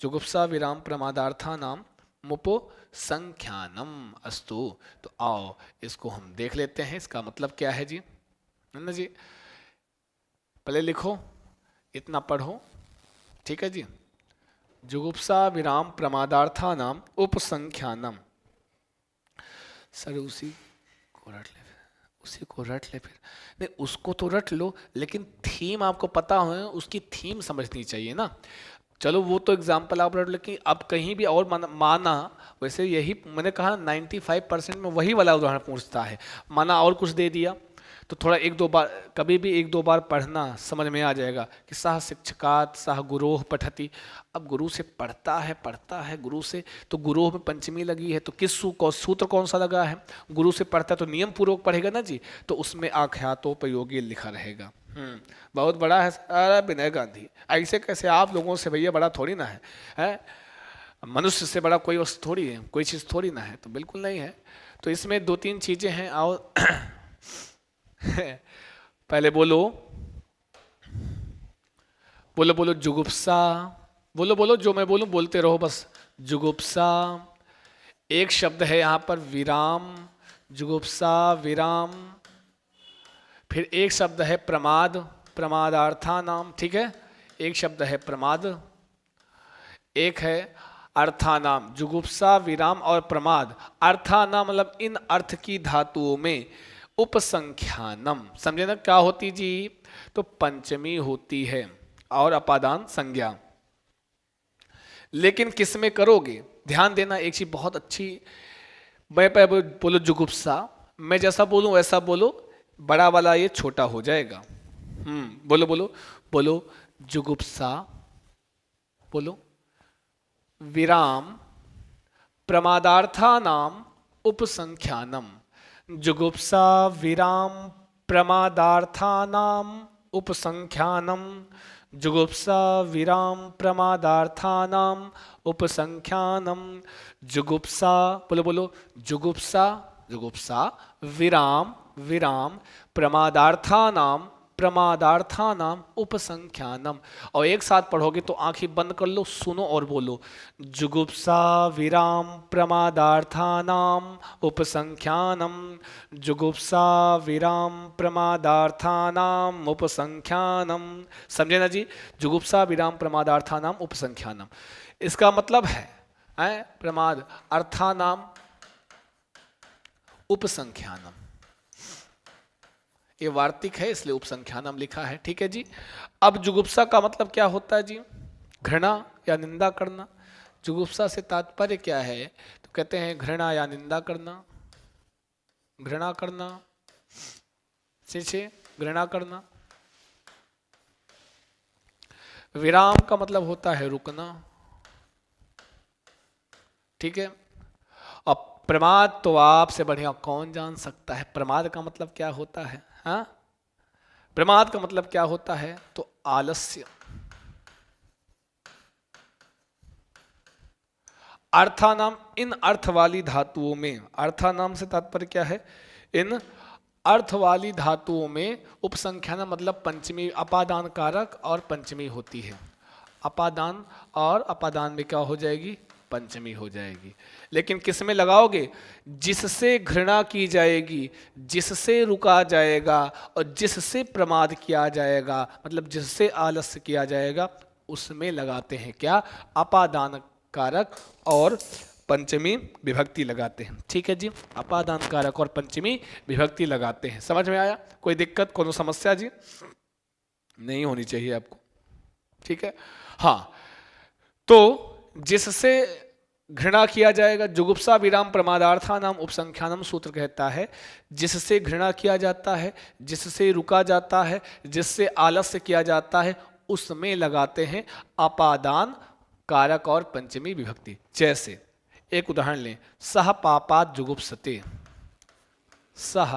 जुगुप्सा विराम प्रमादार्थानाम मुपसंख्यानम अस्तु। तो आओ इसको हम देख लेते हैं, इसका मतलब क्या है जी, है ना जी। पहले लिखो, इतना पढ़ो, ठीक है जी। जुगुप्सा विराम प्रमादार्थानाम उपसंख्यानम। सर उसी को रट ले, उसी को रट ले फिर। नहीं उसको तो रट लो, लेकिन थीम आपको पता हो, उसकी थीम समझनी चाहिए ना। चलो वो तो एग्जाम्पल आप रट, लेकिन अब कहीं भी और माना वैसे यही मैंने कहा 95% में वही वाला उदाहरण पूछता है। माना और कुछ दे दिया तो थोड़ा एक दो बार, कभी भी एक दो बार पढ़ना समझ में आ जाएगा कि सह शिक्षकात सह गुरोह पठति। अब गुरु से पढ़ता है गुरु से, तो गुरोह में पंचमी लगी है, तो किस सूत्र कौन सा लगा है? गुरु से पढ़ता है तो नियम पूर्वक पढ़ेगा ना जी, तो उसमें आख्यातोपयोगी लिखा रहेगा। बहुत बड़ा है सारा विनय गांधी। ऐसे कैसे आप लोगों से भैया बड़ा थोड़ी ना है? मनुष्य से बड़ा कोई वस्तु थोड़ी है, कोई चीज़ थोड़ी ना है, तो बिल्कुल नहीं है। तो इसमें दो तीन चीज़ें हैं, और पहले बोलो बोलो बोलो जुगुप्सा, बोलो बोलो, जो मैं बोलूं बोलते रहो बस। जुगुप्सा, एक शब्द है यहां पर विराम, जुगुप्सा विराम। फिर एक शब्द है प्रमाद, प्रमादार्थानाम, ठीक है। एक शब्द है प्रमाद, एक है अर्थानाम। जुगुप्सा विराम और प्रमाद, अर्थानाम मतलब इन अर्थ की धातुओं में उपसंख्यानम, समझे ना क्या होती जी? तो पंचमी होती है और अपादान संज्ञा। लेकिन किस में करोगे? ध्यान देना एक चीज बहुत अच्छी। मैं बोलो जुगुप्सा, मैं जैसा बोलूं वैसा बोलो, बड़ा वाला ये छोटा हो जाएगा। बोलो बोलो बोलो जुगुप्सा, बोलो विराम प्रमादार्थानाम उपसंख्यानम। जुगुप्सा विराम प्रमादार्थानाम उपसंख्यानम। जुगुप्सा विराम प्रमादार्थानाम उपसंख्यानम। जुगुप्सा, बोलो बोलो जुगुप्सा, जुगुप्सा विराम विराम प्रमादार्थानाम प्रमादार्थानाम उपसंख्यानम। और एक साथ पढ़ोगे तो आंखें बंद कर लो, सुनो और बोलो जुगुप्सा विराम प्रमादार्थानाम उपसंख्यानम। जुगुप्सा विराम प्रमादार्थानाम उपसंख्यानम। समझे ना जी? जुगुप्सा विराम प्रमादार्थानाम उपसंख्यानम, इसका मतलब है प्रमाद अर्थानाम उपसंख्यानम। ये वार्तिक है इसलिए उपसंख्यानम लिखा है, ठीक है जी। अब जुगुप्सा का मतलब क्या होता है जी? घृणा या निंदा करना। जुगुप्सा से तात्पर्य क्या है? तो कहते हैं घृणा या निंदा करना, घृणा करना, घृणा करना। विराम का मतलब होता है रुकना, ठीक है। अब प्रमाद तो आपसे बढ़िया कौन जान सकता है प्रमाद का मतलब क्या होता है? हाँ, प्रमाद का मतलब क्या होता है? तो आलस्य। अर्थानाम, इन अर्थ वाली धातुओं में, अर्थानाम से तात्पर्य क्या है? इन अर्थ वाली धातुओं में उपसंख्यान मतलब पंचमी, अपादान कारक और पंचमी होती है। अपादान और अपादान में क्या हो जाएगी? पंचमी हो जाएगी। लेकिन किस में लगाओगे? जिससे घृणा की जाएगी, जिससे रुका जाएगा और जिससे प्रमाद किया जाएगा, मतलब जिससे आलस्य किया जाएगा, उसमें लगाते हैं क्या? अपादान कारक और पंचमी विभक्ति लगाते हैं, ठीक है जी। अपादान कारक और पंचमी विभक्ति लगाते हैं। समझ में आया? कोई दिक्कत, कोई समस्या जी? नहीं होनी चाहिए आपको, ठीक है। हाँ, तो जिससे घृणा किया जाएगा, जुगुप्सा विराम प्रमादार्थानाम उपसंख्यानम सूत्र कहता है जिससे घृणा किया जाता है, जिससे रुका जाता है, जिससे आलस्य किया जाता है, उसमें लगाते हैं अपादान कारक और पंचमी विभक्ति। जैसे एक उदाहरण लें, सह पापात जुगुप्सते, सह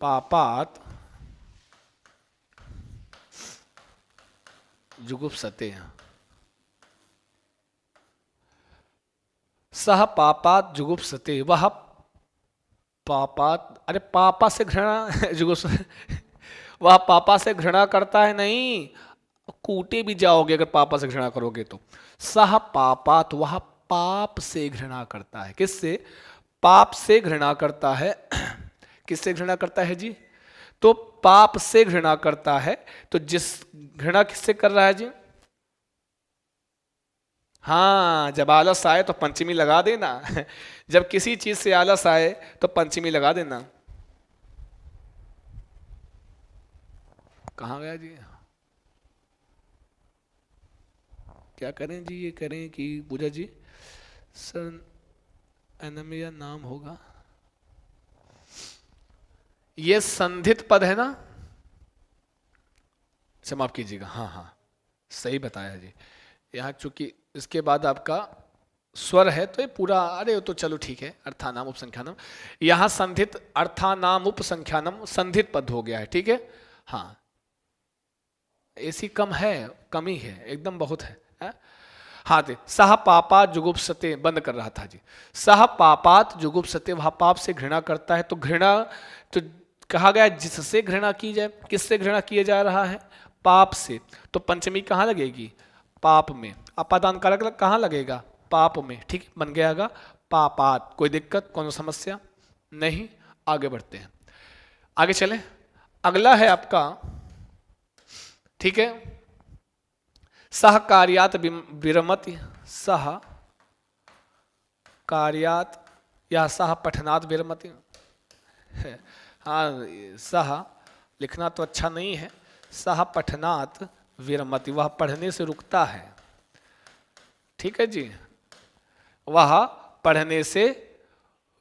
पापात जुगुप्सते, सह पापात जुगुप्सते, वह पापात, अरे पापा से घृणा जुगुप्स वह पापा से घृणा करता है, नहीं कूटे भी जाओगे अगर पापा से घृणा करोगे तो। सह पापात, वह पाप से घृणा करता है। किससे? पाप से घृणा करता है। किससे घृणा करता है जी? तो पाप से घृणा करता है। तो जिस घृणा किससे कर रहा है जी? हाँ, जब आलस आए तो पंचमी लगा देना। जब किसी चीज से आलस आए तो पंचमी लगा देना। कहाँ गया जी? क्या करें जी? ये करें कि पूजा जी सर एनमिया नाम होगा, ये संधित पद है ना? क्षमा कीजिएगा, हाँ हाँ सही बताया जी। यहाँ चूंकि इसके बाद आपका स्वर है तो ये पूरा, अरे तो चलो ठीक है, अर्थानाम उपसंख्यानम, यहाँ संधित अर्थानाम उपसंख्यानम संधित पद हो गया है, ठीक है। हाँ ऐसी कम है, कमी है एकदम बहुत है? हाँ दे सह पापात जुगुप्सते, बंद कर रहा था जी। सह पापात जुगुप्सते, वह पाप से घृणा करता है। तो घृणा तो कहा गया जिससे घृणा की जाए, किससे घृणा किया जा रहा है? पाप से। तो पंचमी कहाँ लगेगी? पाप में। अपादान कारक कहाँ लगेगा? पाप में, ठीक बन गयागा पापात। कोई दिक्कत, कौन समस्या नहीं? आगे बढ़ते हैं, आगे चले। अगला है आपका, ठीक है, सह कार्यात विरमति, सह कार्यात या सह पठनात विरमति है। हाँ सह लिखना तो अच्छा नहीं है, सह पठनात विरमति, वह पढ़ने से रुकता है, ठीक है जी, वह पढ़ने से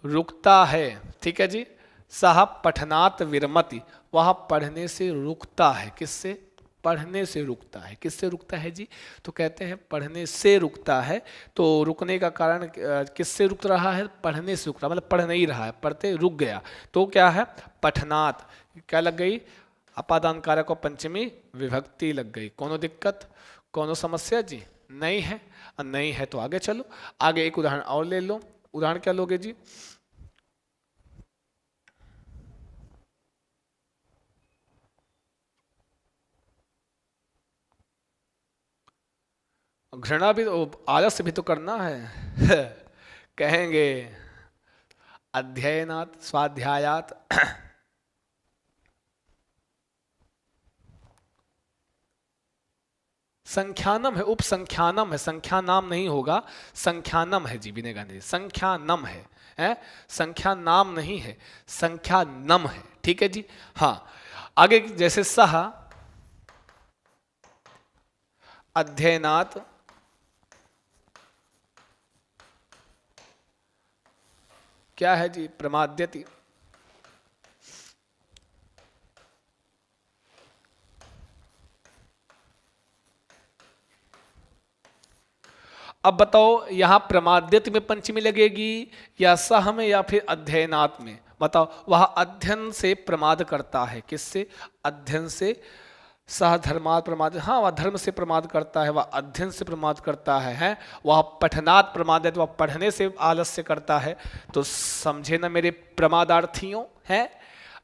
रुकता है, ठीक है जी। सह पठनात विरमति, वह पढ़ने से रुकता है। किससे? पढ़ने से रुकता है। किससे रुकता है जी? तो कहते हैं पढ़ने से रुकता है। तो रुकने का कारण किससे रुक रहा है? पढ़ने से रुक रहा, मतलब पढ़ नहीं रहा है, पढ़ते रुक गया। तो क्या है? पठनात, क्या लग गई? अपादान कारक और पंचमी विभक्ति लग गई। कोनो दिक्कत, कोनो समस्या जी? नहीं है। नहीं है तो आगे चलो, आगे एक उदाहरण और ले लो। उदाहरण क्या लोगे जी? घृणा भी तो, आलस्य भी तो करना है। कहेंगे अध्ययनात् स्वाध्यायात संख्यानम है, उपसंख्यानम है, संख्या नाम नहीं होगा, संख्यानम है जी विनय गांधी, संख्यानम है, संख्या नाम नहीं है, संख्या नम है, ठीक है जी। हाँ आगे जैसे सह अध्ययनात् क्या है जी? प्रमाद्यति। अब बताओ यहां प्रमाद्यति में पंचमी लगेगी या सह में या फिर अध्ययनात् में? बताओ। वह अध्ययन से प्रमाद करता है। किससे? अध्ययन से। सह धर्मात् प्रमाद, हाँ वह धर्म से प्रमाद करता है, वह अध्ययन से प्रमाद करता है? वह पठनात् प्रमाद, वह पढ़ने से आलस्य करता है। तो समझे ना मेरे प्रमादार्थियों हैं?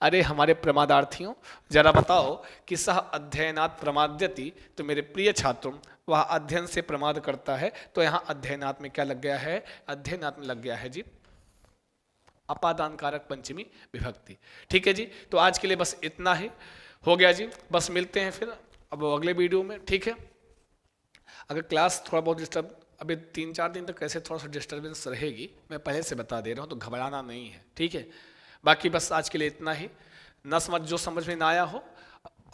अरे हमारे प्रमादार्थियों, जरा बताओ कि सह अध्ययनात् प्रमाद्यति, तो मेरे प्रिय छात्रों वह अध्ययन से प्रमाद करता है। तो यहाँ अध्ययनात् में क्या लग गया है? अध्ययनात् में लग गया है जी अपादान कारक पंचमी विभक्ति, ठीक है जी। तो आज के लिए बस इतना ही हो गया जी, बस मिलते हैं फिर अब अगले वीडियो में, ठीक है। अगर क्लास थोड़ा बहुत डिस्टर्ब, अभी 3-4 दिन तक कैसे थोड़ा सा डिस्टर्बेंस रहेगी, मैं पहले से बता दे रहा हूँ, तो घबराना नहीं है, ठीक है। बाकी बस आज के लिए इतना ही। न समझ, जो समझ में ना आया हो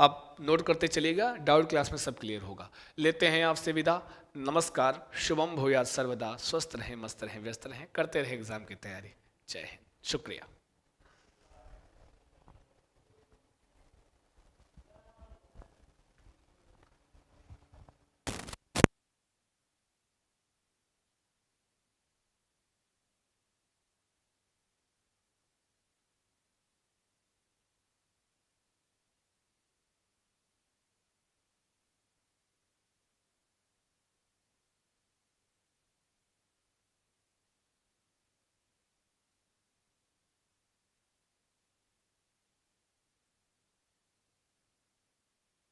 आप नोट करते चलिएगा, डाउट क्लास में सब क्लियर होगा। लेते हैं आपसे विदा, नमस्कार, शुभम भूयात् सर्वदा, स्वस्थ रहें, मस्त रहें, व्यस्त रहें, करते रहें एग्जाम की तैयारी। जय हिंद, शुक्रिया।